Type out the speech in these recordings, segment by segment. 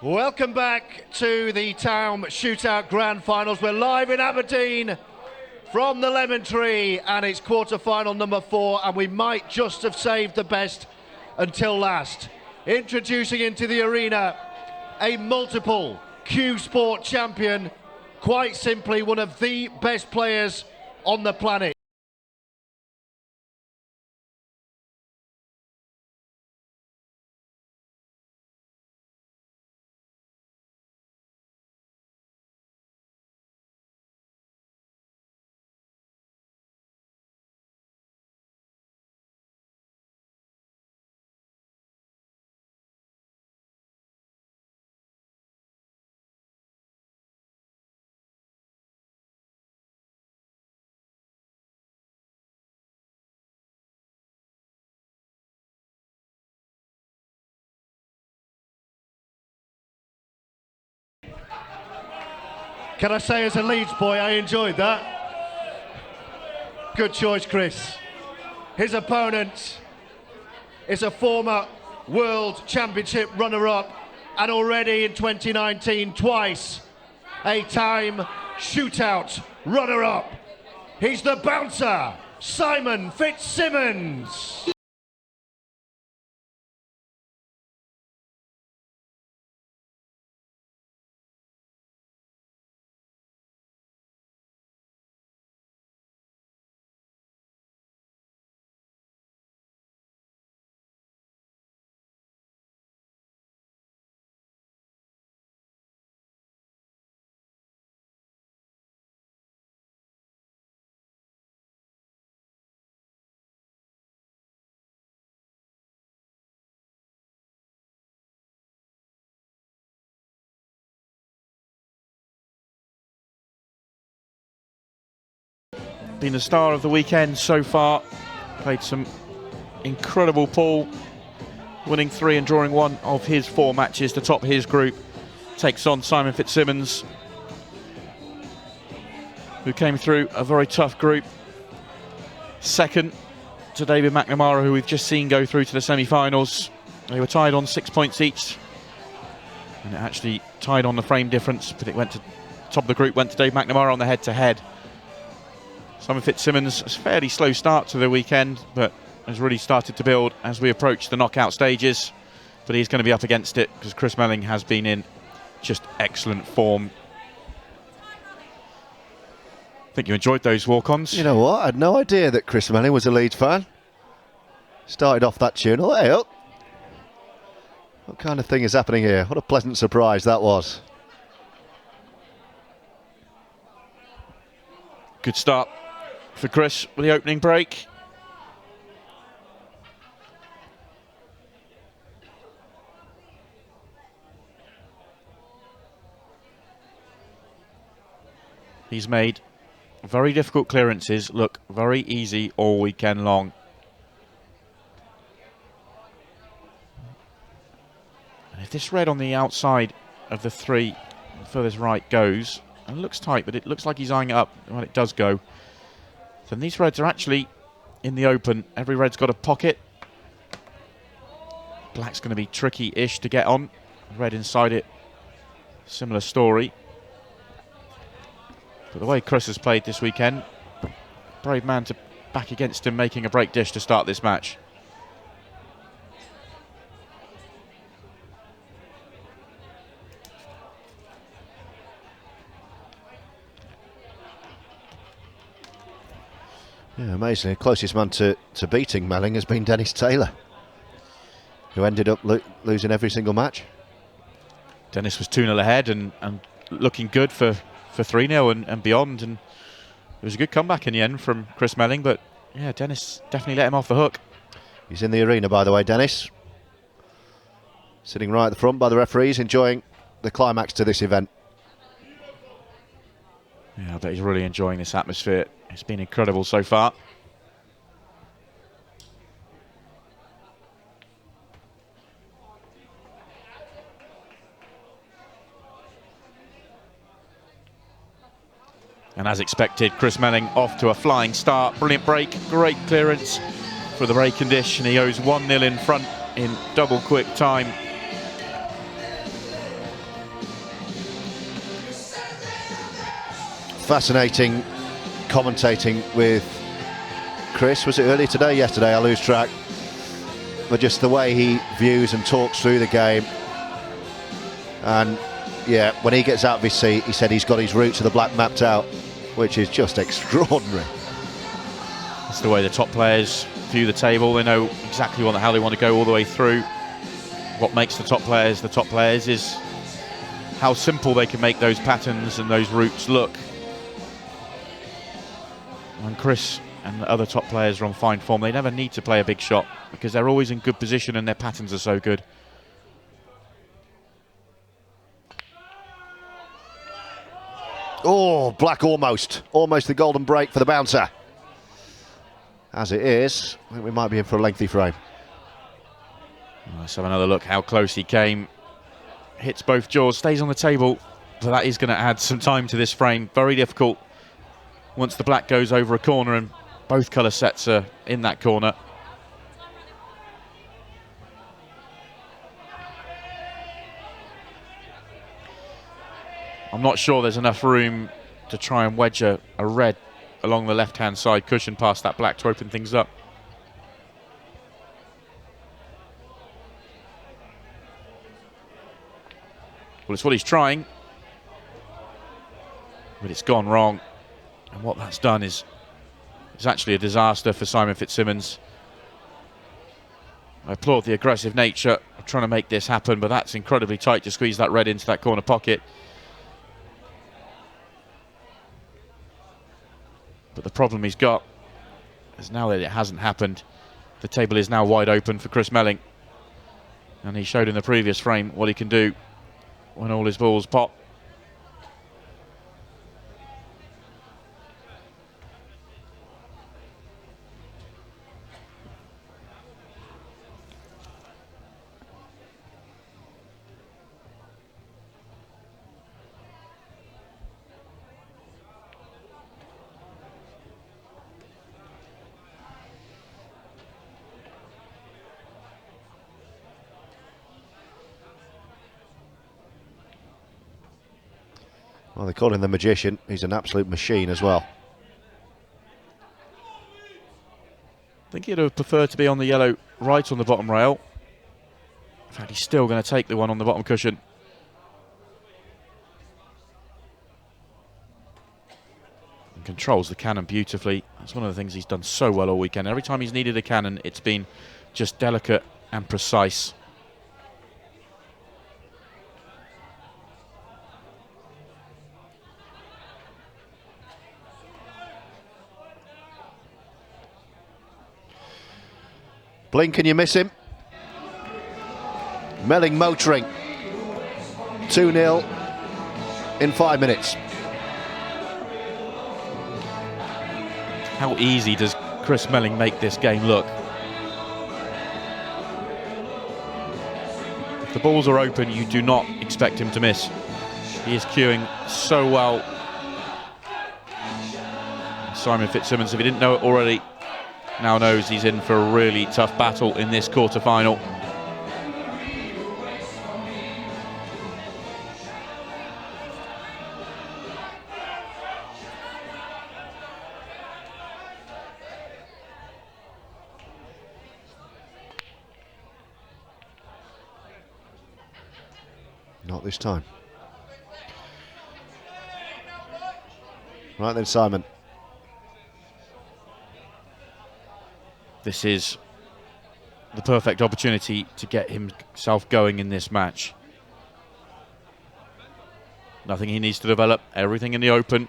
Welcome back to the Taom Shootout Grand Finals. We're live in Aberdeen from the Lemon Tree, and it's quarter-final number 4, and we might just have saved the best until last. Introducing into the arena a multiple Q Sport champion, quite simply one of the best players on the planet. Can I say, as a Leeds boy, I enjoyed that. Good choice, Chris. His opponent is a former World Championship runner-up, and already in 2019 twice a Taom Shootout runner-up. He's the bouncer, Simon Fitzsimmons. Been the star of the weekend so far. Played some incredible pool, winning 3 and drawing 1 of his 4 matches to top his group. Takes on Simon Fitzsimmons, who came through a very tough group. Second to David McNamara, who we've just seen go through to the semi-finals. They were tied on 6 points each, and it actually tied on the frame difference, but it went to top of the group, went to Dave McNamara on the head-to-head. Simon Fitzsimmons, a fairly slow start to the weekend, but has really started to build as we approach the knockout stages. But he's going to be up against it because Chris Melling has been in just excellent form. I think you enjoyed those walk-ons. You know what? I had no idea that Chris Melling was a Leeds fan. Started off that tune. Oh, hey up. What kind of thing is happening here? What a pleasant surprise that was. Good start for Chris with the opening break. He's made very difficult clearances look very easy all weekend long. And if this red on the outside of the 3 furthest right goes, and it looks tight, but it looks like he's eyeing it up when it does go, then these reds are actually in the open. Every red's got a pocket. Black's going to be tricky-ish to get on. Red inside it, similar story. But the way Chris has played this weekend, brave man to back against him, making a break dish to start this match. Yeah, amazingly, the closest man to beating Melling has been Dennis Taylor, who ended up losing every single match. Dennis was 2-0 ahead and looking good for 3-0 and beyond, and it was a good comeback in the end from Chris Melling, but yeah, Dennis definitely let him off the hook. He's in the arena, by the way, Dennis. Sitting right at the front by the referees, enjoying the climax to this event. Yeah, I bet he's really enjoying this atmosphere. It's been incredible so far. And as expected, Chris Melling off to a flying start. Brilliant break, great clearance for the break condition. He goes 1-0 in front in double quick time. Fascinating commentating with Chris. Was it earlier today? Yesterday, I lose track. But just the way he views and talks through the game. And yeah, when he gets out of his seat, he said he's got his route to the black mapped out, which is just extraordinary. That's the way the top players view the table. They know exactly how they want to go all the way through. What makes the top players is how simple they can make those patterns and those routes look. And Chris and the other top players are on fine form. They never need to play a big shot because they're always in good position and their patterns are so good. Oh, black almost the golden break for the bouncer. As it is, I think we might be in for a lengthy frame. Let's have another look how close he came. Hits both jaws, stays on the table, but that is going to add some time to this frame. Very difficult once the black goes over a corner and both colour sets are in that corner. I'm not sure there's enough room to try and wedge a red along the left-hand side cushion past that black to open things up. Well, it's what he's trying, but it's gone wrong. And what that's done is actually a disaster for Simon Fitzsimmons. I applaud the aggressive nature of trying to make this happen, but that's incredibly tight to squeeze that red into that corner pocket. But the problem he's got is now that it hasn't happened, the table is now wide open for Chris Melling. And he showed in the previous frame what he can do when all his balls pop. Well, they call him the magician. He's an absolute machine as well. I think he'd have preferred to be on the yellow right on the bottom rail. In fact, he's still going to take the one on the bottom cushion. And controls the cannon beautifully. That's one of the things he's done so well all weekend. Every time he's needed a cannon, it's been just delicate and precise. Blink and you miss him. Melling motoring. 2-0 in 5 minutes. How easy does Chris Melling make this game look? If the balls are open, you do not expect him to miss. He is cueing so well. Simon Fitzsimmons, if he didn't know it already, now knows he's in for a really tough battle in this quarter-final. Not this time. Right then, Simon. This is the perfect opportunity to get himself going in this match. Nothing he needs to develop, everything in the open.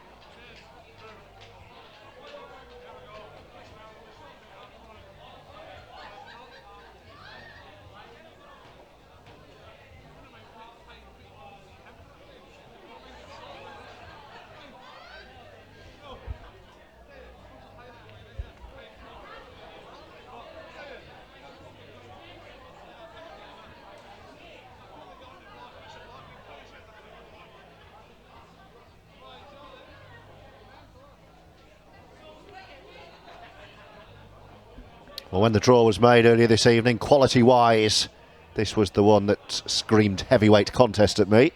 Well, when the draw was made earlier this evening, quality-wise, this was the one that screamed heavyweight contest at me.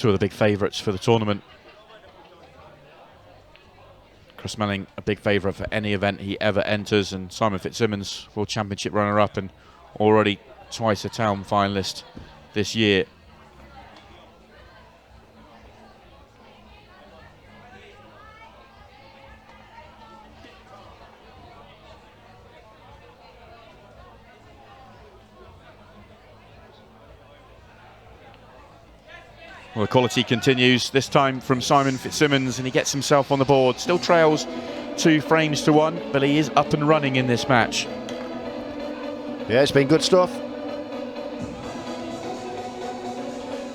two of the big favourites for the tournament. Chris Melling, a big favourite for any event he ever enters, and Simon Fitzsimmons, World Championship runner-up and already twice a Taom finalist this year. Well, the quality continues, this time from Simon Fitzsimmons, and he gets himself on the board. Still trails 2 frames to 1, but he is up and running in this match. Yeah, it's been good stuff.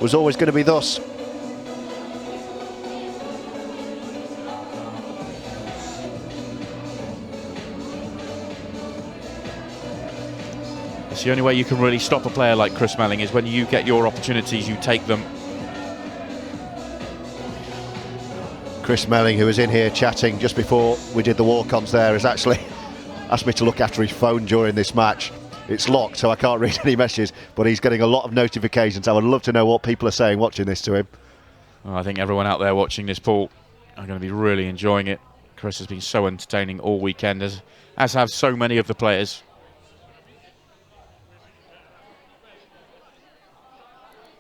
Was always going to be thus. It's the only way you can really stop a player like Chris Melling, is when you get your opportunities, you take them. Chris Melling, who was in here chatting just before we did the walk-ons there, has actually asked me to look after his phone during this match. It's locked, so I can't read any messages, but he's getting a lot of notifications. I would love to know what people are saying watching this to him. Well, I think everyone out there watching this, Paul, are going to be really enjoying it. Chris has been so entertaining all weekend, as have so many of the players.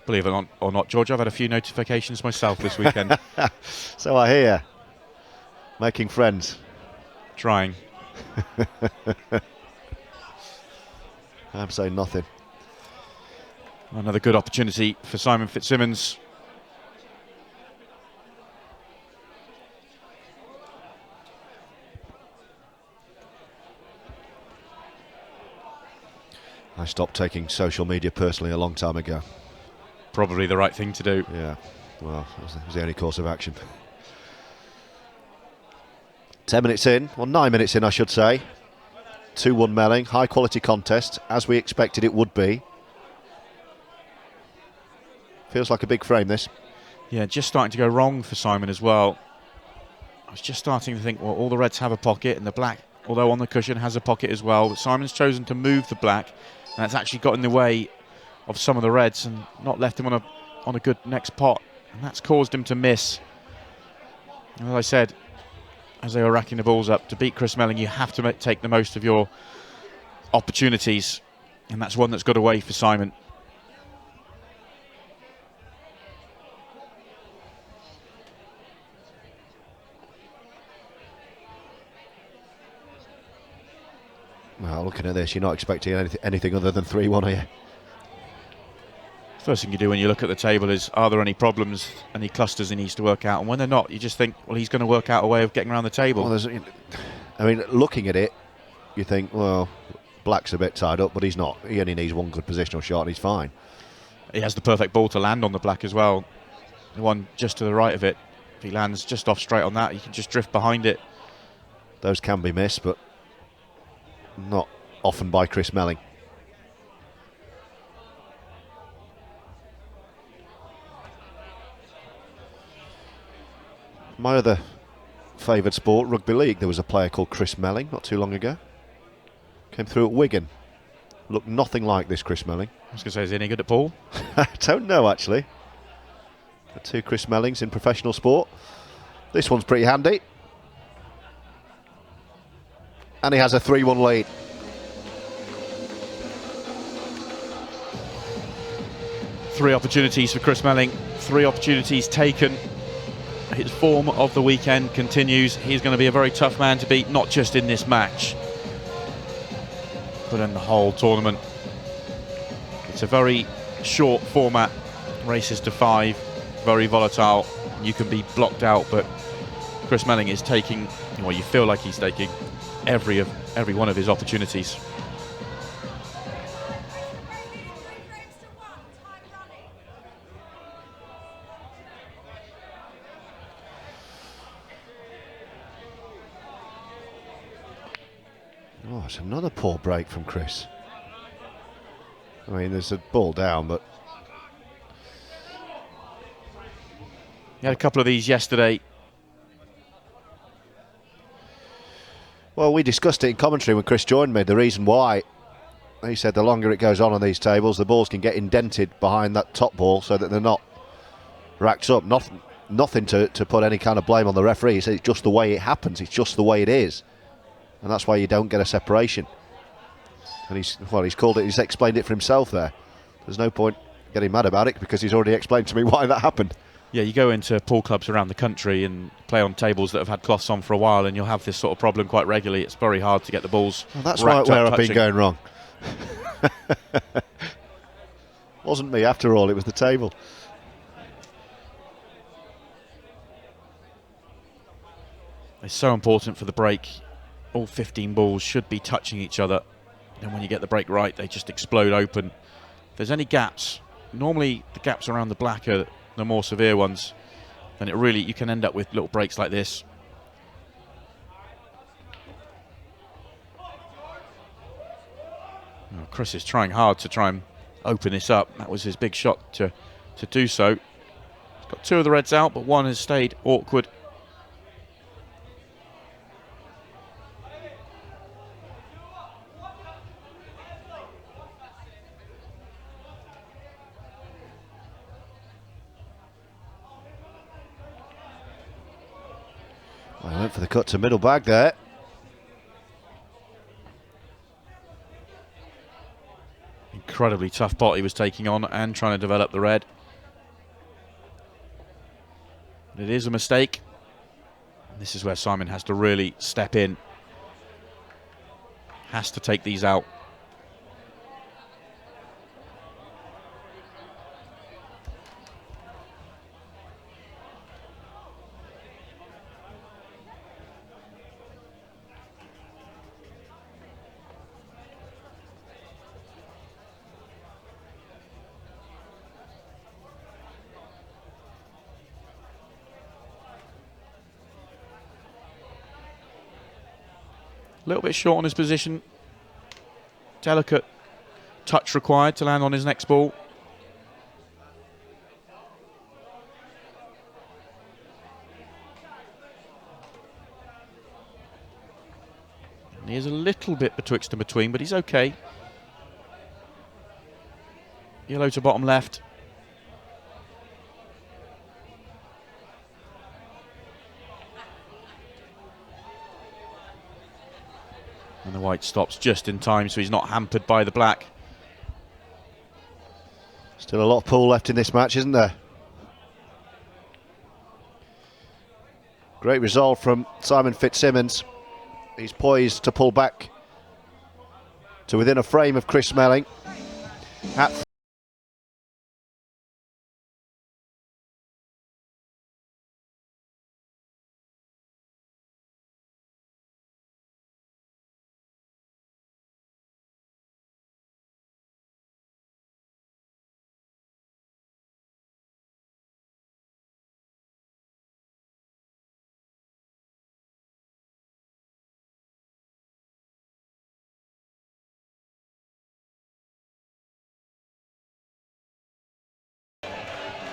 Believe it or not, George, I've had a few notifications myself this weekend. So I hear. Making friends. Trying. I'm saying nothing. Another good opportunity for Simon Fitzsimmons. I stopped taking social media personally a long time ago. Probably the right thing to do. Yeah, well, it was the only course of action. 10 minutes in, well 9 minutes in I should say. 2-1 Melling, high quality contest, as we expected it would be. Feels like a big frame this. Yeah, just starting to go wrong for Simon as well. I was just starting to think, well, all the reds have a pocket, and the black, although on the cushion, has a pocket as well. But Simon's chosen to move the black, and that's actually got in the way of some of the reds and not left him on a good next pot, and that's caused him to miss. As I said, as they were racking the balls up, to beat Chris Melling, you have to take the most of your opportunities, and that's one that's got away for Simon. Well, looking at this, you're not expecting anything other than 3-1, are you? First thing you do when you look at the table is, are there any problems, any clusters he needs to work out? And when they're not, you just think, well, he's going to work out a way of getting around the table. Well, I mean, looking at it, you think, well, black's a bit tied up, but he's not. He only needs one good positional shot and he's fine. He has the perfect ball to land on the black as well. The one just to the right of it. If he lands just off straight on that, he can just drift behind it. Those can be missed, but not often by Chris Melling. My other favoured sport, rugby league, there was a player called Chris Melling not too long ago. Came through at Wigan. Looked nothing like this Chris Melling. I was going to say, is he any good at ball? I don't know, actually. The 2 Chris Mellings in professional sport. This one's pretty handy. And he has a 3-1 lead. Three opportunities for Chris Melling. 3 opportunities taken. His form of the weekend continues. He's going to be a very tough man to beat, not just in this match, but in the whole tournament. It's a very short format, races to 5, very volatile. You can be blocked out, but Chris Melling is taking, well, you feel like he's taking every one of his opportunities. Oh, it's another poor break from Chris. I mean, there's a ball down, but... He had a couple of these yesterday. Well, we discussed it in commentary when Chris joined me, the reason why. He said the longer it goes on these tables, the balls can get indented behind that top ball so that they're not racked up. Nothing to put any kind of blame on the referee. He said it's just the way it happens. It's just the way it is, and that's why you don't get a separation. And he's called it. He's explained it for himself there. There's no point getting mad about it because he's already explained to me why that happened. Yeah, you go into pool clubs around the country and play on tables that have had cloths on for a while, and you'll have this sort of problem quite regularly. It's very hard to get the balls. Well, that's where I've been going wrong. Wasn't me after all. It was the table. It's so important for the break. All 15 balls should be touching each other, and when you get the break right, they just explode open. If there's any gaps, normally the gaps around the black are the more severe ones, then you can end up with little breaks like this. Oh, Chris is trying hard to try and open this up. That was his big shot to do so. He's got 2 of the reds out, but 1 has stayed awkward. I went for the cut to middle bag there. Incredibly tough pot he was taking on and trying to develop the red. It is a mistake. This is where Simon has to really step in. Has to take these out. A little bit short on his position. Delicate touch required to land on his next ball. And he is a little bit betwixt and between, but he's okay. Yellow to bottom left. And the white stops just in time, so he's not hampered by the black. Still a lot of pool left in this match, isn't there? Great resolve from Simon Fitzsimmons. He's poised to pull back to within a frame of Chris Melling.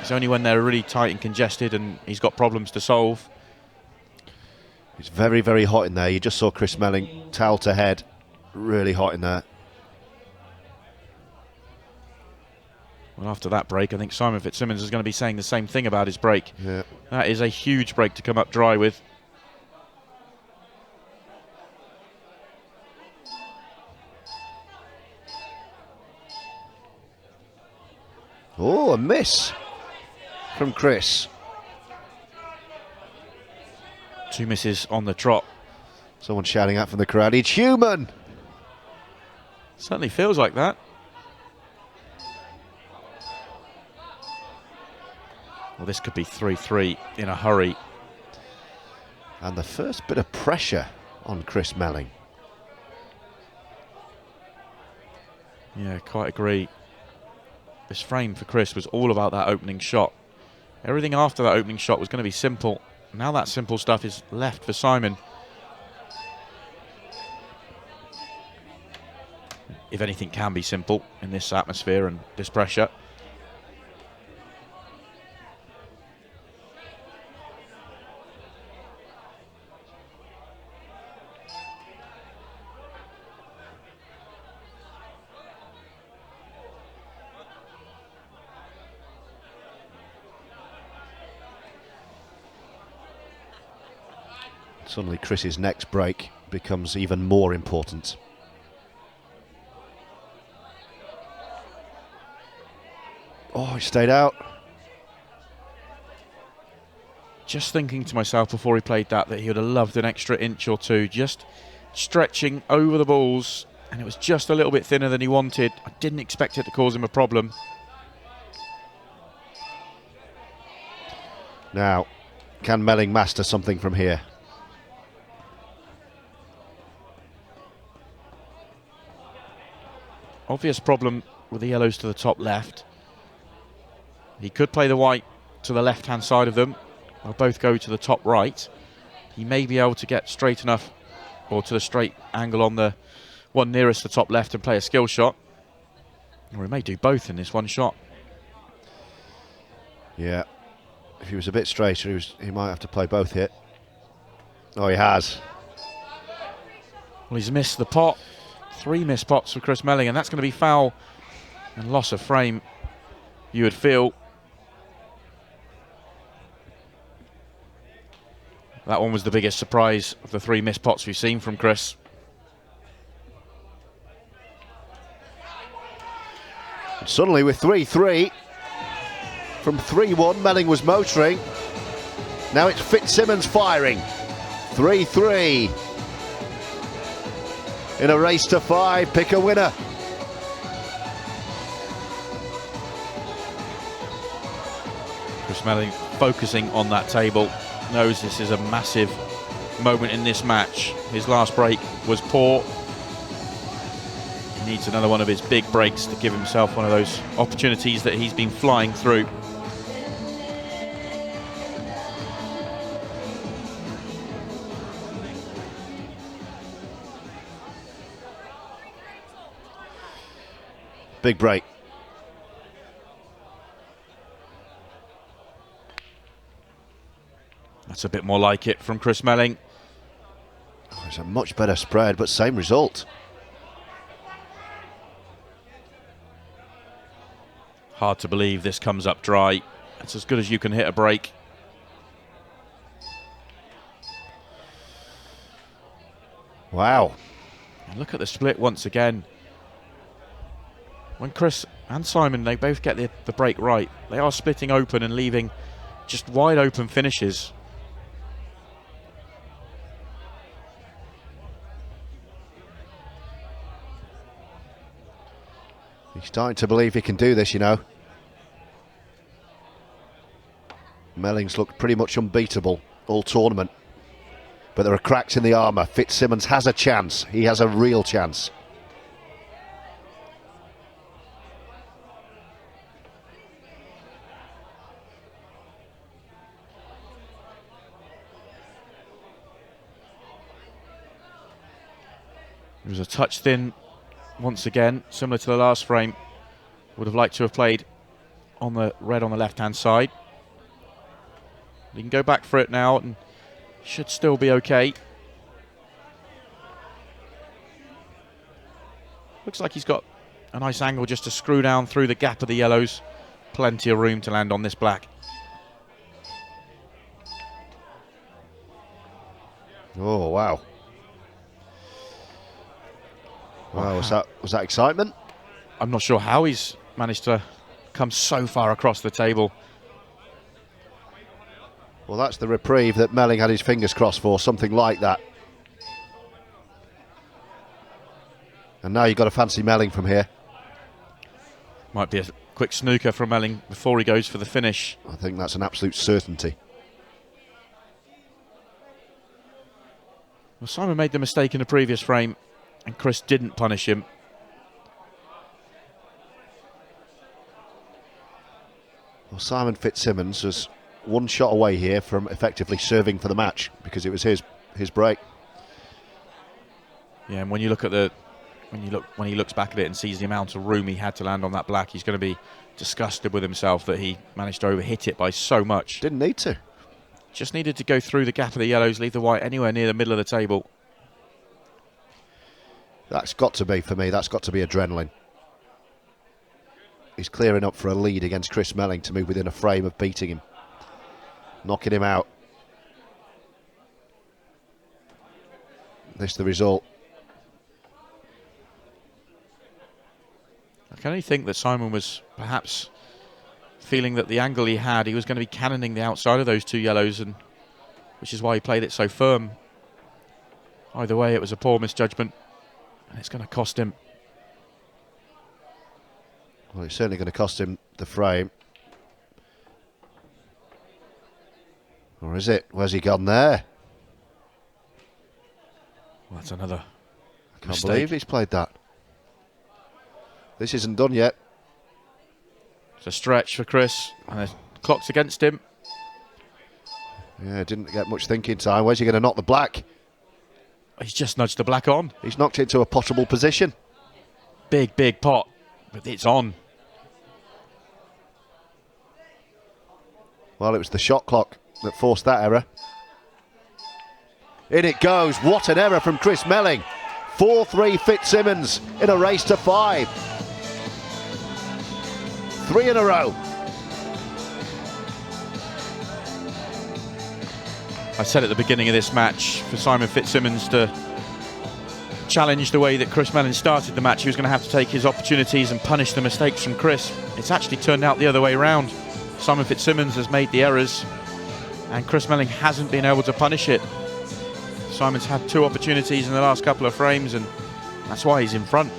It's only when they're really tight and congested and he's got problems to solve. It's very, very hot in there. You just saw Chris Melling towel to head. Really hot in there. Well, after that break, I think Simon Fitzsimmons is going to be saying the same thing about his break. Yeah. That is a huge break to come up dry with. Oh, a miss from Chris. 2 misses on the trot. Someone shouting out from the crowd, "It's human!" Certainly feels like that. Well, this could be 3-3 in a hurry. And the first bit of pressure on Chris Melling. Yeah, quite agree. This frame for Chris was all about that opening shot. Everything after that opening shot was going to be simple. Now that simple stuff is left for Simon. If anything can be simple in this atmosphere and this pressure. Suddenly Chris's next break becomes even more important. Oh, he stayed out. Just thinking to myself before he played that he would have loved an extra inch or two, just stretching over the balls, and it was just a little bit thinner than he wanted. I didn't expect it to cause him a problem. Now, can Melling master something from here? Obvious problem with the yellows to the top left. He could play the white to the left-hand side of them. They'll both go to the top right. He may be able to get straight enough, or to the straight angle on the one nearest the top left and play a skill shot. Or he may do both in this one shot. Yeah. If he was a bit straighter, he might have to play both here. Oh, he has. Well, he's missed the pot. 3 missed pots for Chris Melling, and that's going to be foul and loss of frame, you would feel. That one was the biggest surprise of the 3 missed pots we've seen from Chris. And suddenly with 3-3, from 3-1, Melling was motoring. Now it's Fitzsimmons firing. 3-3. In a race to 5, pick a winner. Chris Melling focusing on that table, knows this is a massive moment in this match. His last break was poor. He needs another one of his big breaks to give himself one of those opportunities that he's been flying through. Big break. That's a bit more like it from Chris Melling. Oh, it's a much better spread, but same result. Hard to believe this comes up dry. It's as good as you can hit a break. Wow. And look at the split once again. When Chris and Simon, they both get the break right, they are splitting open and leaving just wide open finishes. He's starting to believe he can do this, you know. Melling's looked pretty much unbeatable all tournament. But there are cracks in the armour. Fitzsimmons has a chance. He has a real chance. It was a touch thin once again, similar to the last frame. Would have liked to have played on the red on the left-hand side. He can go back for it now and should still be okay. Looks like he's got a nice angle just to screw down through the gap of the yellows. Plenty of room to land on this black. Oh, wow. Wow, was that excitement? I'm not sure how he's managed to come so far across the table. Well, that's the reprieve that Melling had his fingers crossed for, something like that. And now you've got to fancy Melling from here. Might be a quick snooker from Melling before he goes for the finish. I think that's an absolute certainty. Well, Simon made the mistake in the previous frame and Chris didn't punish him. Well, Simon Fitzsimmons was one shot away here from effectively serving for the match because it was his break. Yeah, and when you look at when he looks back at it and sees the amount of room he had to land on that black, he's going to be disgusted with himself that he managed to overhit it by so much. Didn't need to. Just needed to go through the gap of the yellows, leave the white anywhere near the middle of the table. That's got to be, for me, that's got to be adrenaline. He's clearing up for a lead against Chris Melling to move within a frame of beating him. Knocking him out. this the result. I can only think that Simon was perhaps feeling that the angle he had, he was going to be cannoning the outside of those 2 yellows, and which is why he played it so firm. Either way, it was a poor misjudgment, and it's going to cost him. Well, it's certainly going to cost him the frame. Or is it? Where's he gone there? Well, that's another I can't mistake. believe he's played that. This isn't done yet. It's a stretch for Chris, and the clock's against him. Yeah, didn't get much thinking time. Where's he going to knock the black? He's just nudged the black on. He's knocked it to a potable position. Big, big pot, but it's on. Well, it was the shot clock that forced that error. In it goes. What an error from Chris Melling. 4-3 Fitzsimmons in a race to 5. 3 in a row. I said at the beginning of this match, for Simon Fitzsimmons to challenge the way that Chris Melling started the match, he was going to have to take his opportunities and punish the mistakes from Chris. It's actually turned out the other way around. Simon Fitzsimmons has made the errors, and Chris Melling hasn't been able to punish it. Simon's had 2 opportunities in the last couple of frames, and that's why he's in front.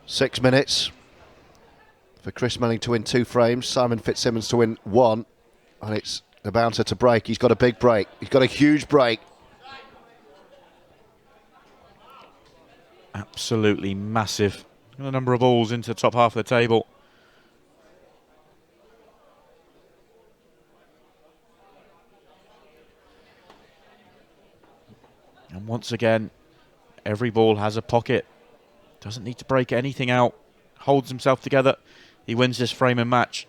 Six minutes for Chris Melling to win 2 frames, Simon Fitzsimmons to win 1, and it's the bouncer to break. He's got a big break. He's got a huge break. Absolutely massive. A number of balls into the top half of the table. And once again, every ball has a pocket. Doesn't need to break anything out. Holds himself together. He wins this frame and match.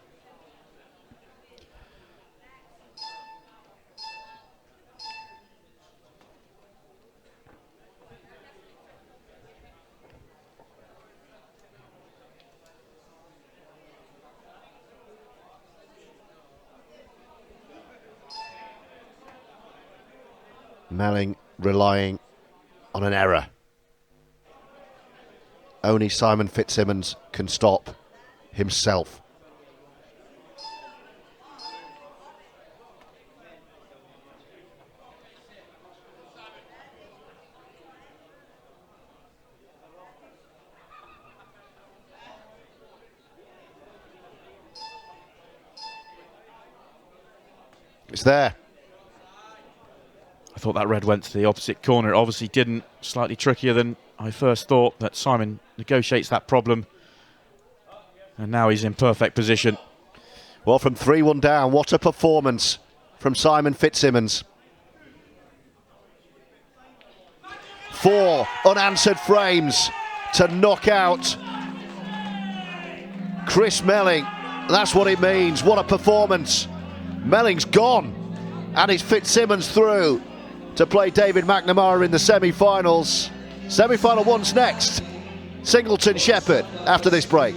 Melling relying on an error. Only Simon Fitzsimmons can stop himself. It's there. I thought that red went to the opposite corner. It obviously didn't. Slightly trickier than I first thought, that Simon negotiates that problem. And now he's in perfect position. Well, from 3-1 down, what a performance from Simon Fitzsimmons. 4 unanswered frames to knock out Chris Melling. That's what it means. What a performance. Melling's gone, and it's Fitzsimmons through to play David McNamara in the semi-finals. Semi-final 1's next. Singleton Shepherd after this break.